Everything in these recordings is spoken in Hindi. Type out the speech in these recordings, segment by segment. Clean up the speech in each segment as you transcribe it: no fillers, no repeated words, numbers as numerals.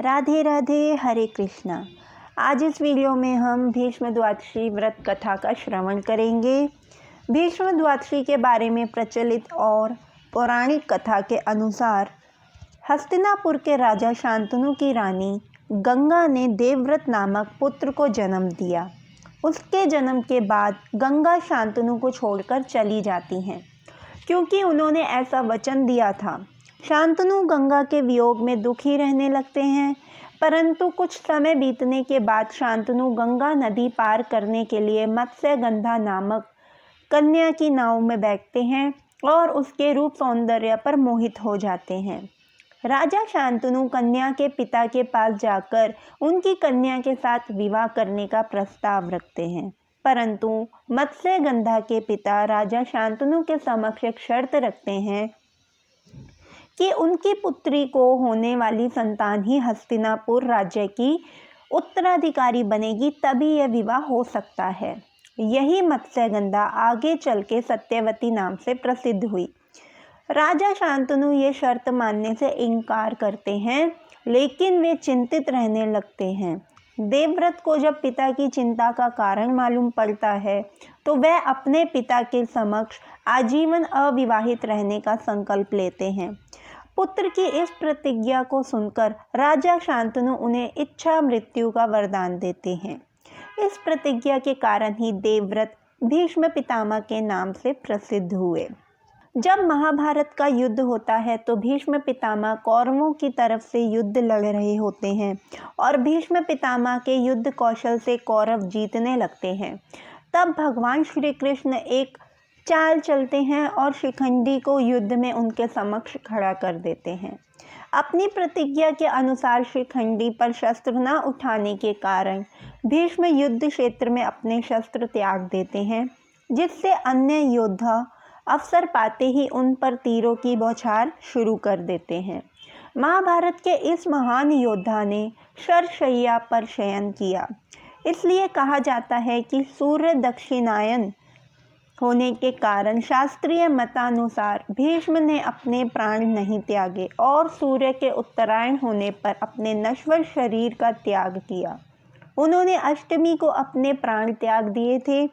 राधे राधे, हरे कृष्णा। आज इस वीडियो में हम भीष्म द्वादशी व्रत कथा का श्रवण करेंगे। भीष्म द्वादशी के बारे में प्रचलित और पौराणिक कथा के अनुसार हस्तिनापुर के राजा शांतनु की रानी गंगा ने देवव्रत नामक पुत्र को जन्म दिया। उसके जन्म के बाद गंगा शांतनु को छोड़कर चली जाती हैं, क्योंकि उन्होंने ऐसा वचन दिया था। शांतनु गंगा के वियोग में दुखी रहने लगते हैं, परंतु कुछ समय बीतने के बाद शांतनु गंगा नदी पार करने के लिए मत्स्यगंधा नामक कन्या की नाव में बैठते हैं और उसके रूप सौंदर्य पर मोहित हो जाते हैं। राजा शांतनु कन्या के पिता के पास जाकर उनकी कन्या के साथ विवाह करने का प्रस्ताव रखते हैं, परंतु मत्स्यगंधा के पिता राजा शांतनु के समक्ष एक शर्त रखते हैं कि उनकी पुत्री को होने वाली संतान ही हस्तिनापुर राज्य की उत्तराधिकारी बनेगी, तभी यह विवाह हो सकता है। यही मत्स्यगंधा आगे चल के सत्यवती नाम से प्रसिद्ध हुई। राजा शांतनु ये शर्त मानने से इनकार करते हैं, लेकिन वे चिंतित रहने लगते हैं। देवव्रत को जब पिता की चिंता का कारण मालूम पड़ता है, तो वह अपने पिता के समक्ष आजीवन अविवाहित रहने का संकल्प लेते हैं। पुत्र की इस प्रतिज्ञा को सुनकर राजा शांतनु उन्हें इच्छा मृत्यु का वरदान देते हैं। इस प्रतिज्ञा के कारण ही देवव्रत भीष्म पितामह के नाम से प्रसिद्ध हुए। जब महाभारत का युद्ध होता है तो भीष्म पितामह कौरवों की तरफ से युद्ध लड़ रहे होते हैं और भीष्म पितामह के युद्ध कौशल से कौरव जीतने लगते हैं। तब भगवान श्री कृष्ण एक चाल चलते हैं और शिखंडी को युद्ध में उनके समक्ष खड़ा कर देते हैं। अपनी प्रतिज्ञा के अनुसार शिखंडी पर शस्त्र न उठाने के कारण भीष्म युद्ध क्षेत्र में अपने शस्त्र त्याग देते हैं, जिससे अन्य योद्धा अवसर पाते ही उन पर तीरों की बौछार शुरू कर देते हैं। महाभारत के इस महान योद्धा ने शरशय्या पर शयन किया, इसलिए कहा जाता है कि सूर्य दक्षिणायन होने के कारण शास्त्रीय मतानुसार भीष्म ने अपने प्राण नहीं त्यागे और सूर्य के उत्तरायण होने पर अपने नश्वर शरीर का त्याग किया। उन्होंने अष्टमी को अपने प्राण त्याग दिए थे।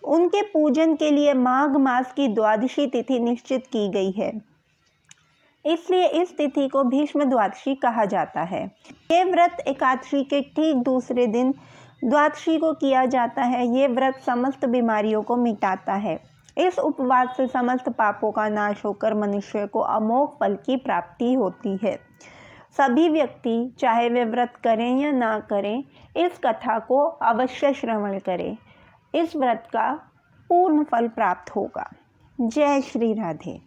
उनके पूजन के लिए माघ मास की द्वादशी तिथि निश्चित की गई है, इसलिए इस तिथि को भीष्म द्वादशी कहा जाता है। ये व्रत एकादशी के ठीक दूसरे दिन द्वादशी को किया जाता है। ये व्रत समस्त बीमारियों को मिटाता है। इस उपवास से समस्त पापों का नाश होकर मनुष्य को अमोघ फल की प्राप्ति होती है। सभी व्यक्ति चाहे वे व्रत करें या ना करें, इस कथा को अवश्य श्रवण करें। इस व्रत का पूर्ण फल प्राप्त होगा। जय श्री राधे।